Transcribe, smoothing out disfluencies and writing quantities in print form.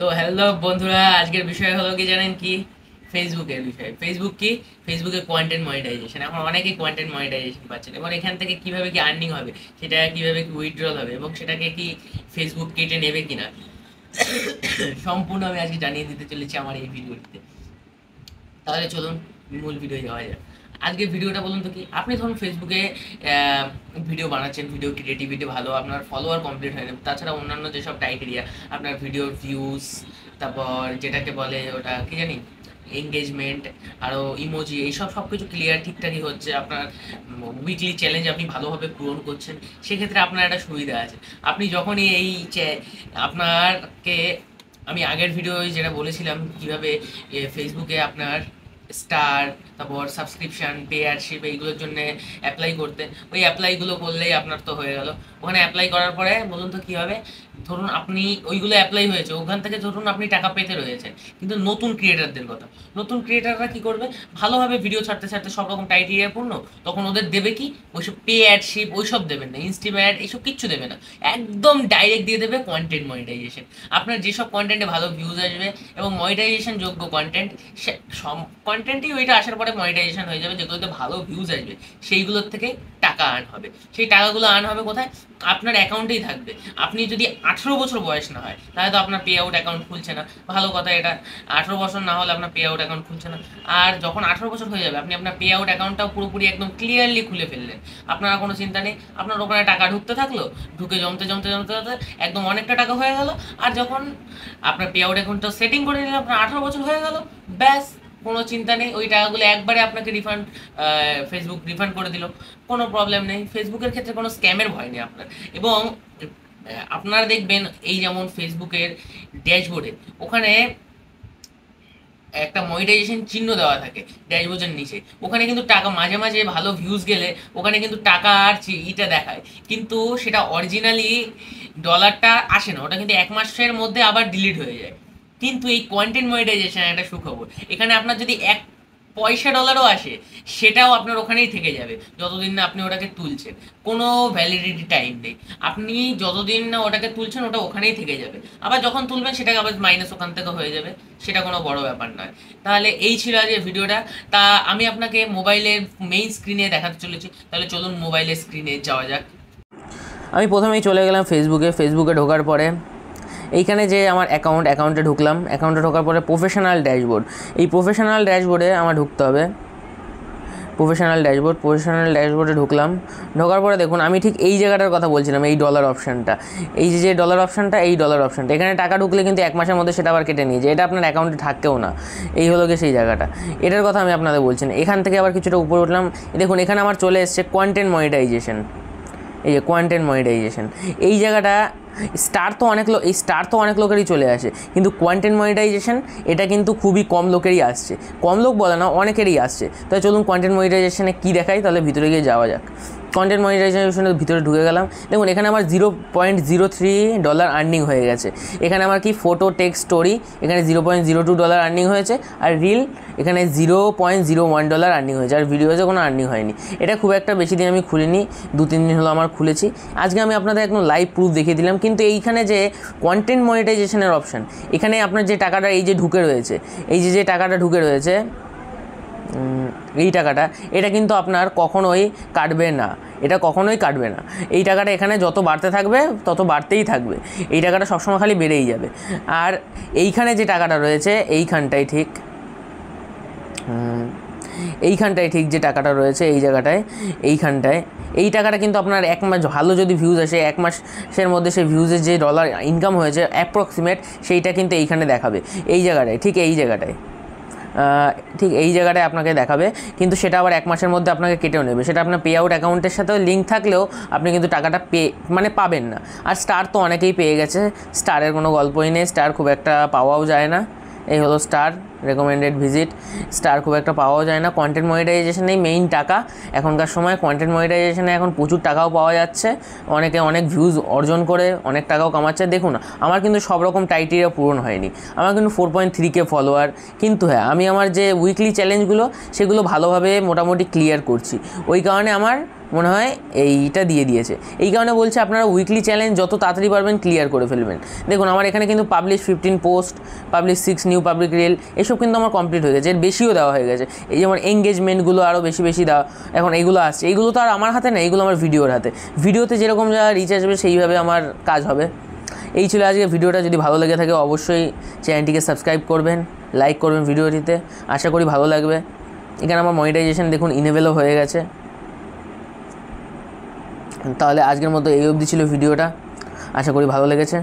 তো হ্যালো বন্ধুরা, আজকের বিষয় হলো কি জানেন কি? ফেসবুকের বিষয়। ফেসবুক কি? ফেসবুকে কন্টেন্ট মনিটাইজেশন। এখন অনেকেই কন্টেন্ট মনিটাইজেশন পাচ্ছেন, এবং এখান থেকে কিভাবে কি আর্নিং হবে, সেটা কিভাবে কি উইথড্রল হবে, এবং সেটাকে কি ফেসবুক কেটে নেবে কিনা, সম্পূর্ণ আমি আজকে জানিয়ে দিতে চলেছি আমার এই ভিডিওটিতে। তাহলে চলুন মূল ভিডিও যাওয়া যাক। আজকে ভিডিওটা বলুন তো কি, আপনি ধরুন ফেসবুকে ভিডিও বানাচ্ছেন, ভিডিও ক্রিয়েটিভিটি ভালো, আপনার ফলোয়ার কমপ্লিট হয়ে যাবে, তাছাড়া অন্যান্য যেসব ক্রাইটেরিয়া, আপনার ভিডিওর ভিউজ, তারপর যেটাকে বলে ওটা কি জানি, এঙ্গেজমেন্ট, আরও ইমোজি, এইসব সব কিছু ক্লিয়ার ঠিকঠাকই হচ্ছে, আপনার উইকলি চ্যালেঞ্জ আপনি ভালোভাবে পূরণ করছেন, সেক্ষেত্রে আপনার একটা সুবিধা আছে। আপনি যখনই আপনাকে আমি আগের ভিডিও যেটা বলেছিলাম কিভাবে ফেসবুকে আপনার স্টার, তারপর সাবস্ক্রিপশন, পেয়ারশিপ এইগুলোর জন্য অ্যাপ্লাই করতে, ওই অ্যাপ্লাইগুলো করলেই আপনার তো হয়ে গেল। ওখানে অ্যাপ্লাই করার পরে বলুন তো কী হবে, ধরুন আপনি ওইগুলো অ্যাপ্লাই হয়েছে, ওখান থেকে ধরুন আপনি টাকা পেতে রয়েছেন, কিন্তু নতুন ক্রিয়েটারদের কথা, নতুন ক্রিয়েটাররা কী করবে, ভালোভাবে ভিডিও ছাড়তে ছাড়তে সব রকম ক্রাইটেরিয়া পূর্ণ, তখন ওদের দেবে কি, ওইসব পে অ্যাডশিপ ওইসব দেবেন না, ইনস্টিম অ্যাড এইসব কিচ্ছু দেবে না, একদম ডাইরেক্ট দিয়ে দেবে কন্টেন্ট মনিটাইজেশন। আপনার যেসব কন্টেন্টে ভালো ভিউজ আসবে এবং মনিটাইজেশন যোগ্য কন্টেন্ট, সব কন্টেন্টই ওইটা আসার পরে মনিটাইজেশন হয়ে যাবে, যেগুলোতে ভালো ভিউজ আসবে সেইগুলোর থেকে টাকা আর্ন হবে। সেই টাকাগুলো আর্ন হবে কোথায়? আপনার অ্যাকাউন্টেই থাকবে। আপনি যদি 18 বছর বয়স না হয়, তাহলে তো আপনার পে আউট অ্যাকাউন্ট খুলছে না, ভালো কথা এটা। 18 বছর না হলে আপনার পে আউট অ্যাকাউন্ট খুলছে না। আর যখন 18 বছর হয়ে যাবে, আপনি আপনার পে আউট অ্যাকাউন্টটাও পুরোপুরি একদম ক্লিয়ারলি খুলে ফেললেন, আপনার কোনো চিন্তা নেই, আপনার ওখানে টাকা ঢুকতে থাকলো, ঢুকে জমতে জমতে জমতে জমতে একদম অনেকটা টাকা হয়ে গেল। আর যখন আপনার পে আউট অ্যাকাউন্টটা সেটিং করে নিলেন, আপনার 18 বছর হয়ে গেল, ব্যাস, কোনো চিন্তা নেই, ওই টাকাগুলো একবারে আপনাকে রিফান্ড, ফেসবুক রিফান্ড করে দিল, কোনো প্রবলেম নেই। ফেসবুকের ক্ষেত্রে কোনো স্ক্যামের ভয় নেই আপনার। এবং আপনারা দেখবেন, এই যেমন ফেসবুকের ড্যাশবোর্ডে ওখানে একটা মনিটাইজেশন চিহ্ন দেওয়া থাকে ড্যাশবোর্ডের নিচে, ওখানে কিন্তু টাকা মাঝে মাঝে ভালো ভিউজ গেলে ওখানে কিন্তু টাকা আর ইটা দেখায়, কিন্তু সেটা অরিজিনালি ডলারটা আসে না, ওটা কিন্তু 1 মাসের মধ্যে আবার ডিলিট হয়ে যায়। কিন্তু এই কন্টেন্ট মনিটাইজেশন একটা সুখবর, এখানে আপনার যদি 1 পয়সা ডলারও আসে, সেটাও আপনার ওখানেই থেকে যাবে যতদিন না আপনি ওটাকে তুলছেন, কোনো ভ্যালিডিটি টাইম নেই। আপনি যতদিন না ওটাকে তুলছেন, ওটা ওখানেই থেকে যাবে, আবার যখন তুলবেন সেটাকে আবার মাইনাস ওখান থেকে হয়ে যাবে, সেটা কোনো বড় ব্যাপার নয়। তাহলে এই ছিল আজকের ভিডিওটা। তা আমি আপনাকে মোবাইলের মেইন স্ক্রিনে দেখাতে চলেছি, তাহলে চলুন মোবাইলের স্ক্রিনে যাওয়া যাক। আমি প্রথমেই চলে গেলাম ফেসবুকে ঢোকার পরে এইখানে যে আমার অ্যাকাউন্টে ঢুকলাম, অ্যাকাউন্টে ঢোকার পরে প্রফেশনাল ড্যাশবোর্ড, এই প্রফেশনাল ড্যাশবোর্ডে আমার ঢুকতে হবে। প্রফেশনাল ড্যাশবোর্ডে ঢোকার পরে দেখুন, আমি ঠিক এই জায়গাটার কথা বলছিলাম, এই ডলার অপশানটা, এই যে ডলার অপশানটা, এই ডলার অপশানটা, এখানে টাকা ঢুকলে কিন্তু 1 মাসের মধ্যে সেটা আবার কেটে নিয়ে যায়, এটা আপনার অ্যাকাউন্টে থাকতেও না। এই হলো গিয়ে সেই জায়গাটা, এটার কথা আমি আপনাদের বলছি না। এখান থেকে আবার কিছুটা উপরে উঠলাম, দেখুন এখানে আমার চলে এসছে কন্টেন্ট মনিটাইজেশন। এই যে কন্টেন্ট মনিটাইজেশন, এই জায়গাটা স্টার তো অনেক লোকেরই চলে আসে, কিন্তু কন্টেন্ট মনিটাইজেশন এটা কিন্তু খুবই কম লোকেরই আসছে, কম লোক বলে না, অনেকেরই আসছে। তাই চলুন কন্টেন্ট মনিটাইজেশনে কী দেখাই, তাহলে ভিতরে গিয়ে যাওয়া যাক। কন্টেন্ট মনিটাইজেশনের ভিতরে ঢুকে গেলাম, দেখুন এখানে আমার $0.03 আর্নিং হয়ে গেছে। এখানে আমার কি ফটো, টেক্সট, স্টোরি, এখানে $0.02 আর্নিং হয়েছে, আর রিল এখানে $0.01 আর্নিং হয়েছে, আর ভিডিওতে কোনো আর্নিং হয়নি। এটা খুব একটা বেশি দিন আমি খুলিনি, 2-3 দিন হলো আমার খুলেছি। আজকে আমি আপনাদের একদম লাইভ প্রুফ দেখিয়ে দিলাম। কিন্তু এইখানে যে কন্টেন্ট মনিটাইজেশনের অপশান, এখানে আপনার যে টাকাটা এই যে ঢুকে রয়েছে, এই যে টাকাটা ঢুকে রয়েছে, এই টাকাটা, এটা কিন্তু আপনার কখনোই কাটবে না, এটা কখনোই কাটবে না। এই টাকাটা এখানে যত বাড়তে থাকবে তত বাড়তেই থাকবে, এই টাকাটা সবসময় খালি বেড়েই যাবে। আর এইখানে যে টাকাটা রয়েছে, এইখানটায় ঠিক যে টাকাটা রয়েছে এই জায়গাটায়, এইখানটায়, এই টাকাটা কিন্তু আপনার 1 মাস ভালো যদি ভিউজ আসে, 1 মাসের মধ্যে সেই ভিউজের যে ডলার ইনকাম হয়েছে অ্যাপ্রক্সিমেট, সেইটা কিন্তু এইখানে দেখাবে, এই জায়গাটায়, ঠিক এই জায়গাটায় আপনাকে দেখাবে। কিন্তু সেটা আবার 1 মাসের মধ্যে আপনাকে কেটেও নেবে, সেটা আপনার পে আউট অ্যাকাউন্টের সাথেও লিঙ্ক থাকলেও আপনি কিন্তু টাকাটা পাবেন না। আর স্টার তো অনেকেই পেয়ে গেছে, স্টারের কোনো গল্পই নেই, স্টার খুব একটা পাওয়াও যায় না। এই হলো স্টার, রেকমেন্ডেড ভিজিট, স্টার খুব একটা পাওয়াও যায় না। কন্টেন্ট মনিটাইজেশনেই মেইন টাকা এখনকার সময়। কন্টেন্ট মনিটাইজেশনে এখন প্রচুর টাকাও পাওয়া যাচ্ছে, অনেকে অনেক ভিউজ অর্জন করে অনেক টাকাও কামাচ্ছে। দেখুন আমার কিন্তু সব রকম টাইটেরিয়া পূরণ হয়নি, আমার কিন্তু 4.3K ফলোয়ার, কিন্তু হ্যাঁ আমি আমার যে উইকলি চ্যালেঞ্জগুলো সেগুলো ভালোভাবে মোটামুটি ক্লিয়ার করছি, ওই কারণে আমার মনে হয় এইটা দিয়ে দিয়েছে। এই কারণে বলছে আপনারা উইকলি চ্যালেঞ্জ যত তাড়াতাড়ি পারবেন ক্লিয়ার করে ফেলবেন। দেখুন আমার এখানে কিন্তু publish 15 post, publish 6 new public reel, এসব কিন্তু আমার কমপ্লিট হয়ে গেছে, এর বেশিও দেওয়া হয়ে গেছে। এই যেমন এঙ্গেজমেন্টগুলো আরও বেশি বেশি দেওয়া এখন এইগুলো আসছে, এইগুলো তো আর আমার হাতে না, এইগুলো আমার ভিডিওর হাতে। ভিডিওতে যেরকম যা রিচ আসবে সেইভাবে আমার কাজ হবে। এই ছিল আজকে ভিডিওটা। যদি ভালো লেগে থাকে অবশ্যই চ্যানেলটিকে সাবস্ক্রাইব করবেন, লাইক করবেন ভিডিওটিতে, আশা করি ভালো লাগবে। এখানে আমার মনিটাইজেশন দেখুন ইনেবলও হয়ে গেছে। তাহলে আজকের মতো এই অবধি ছিল ভিডিওটা, আশা করি ভালো লেগেছে।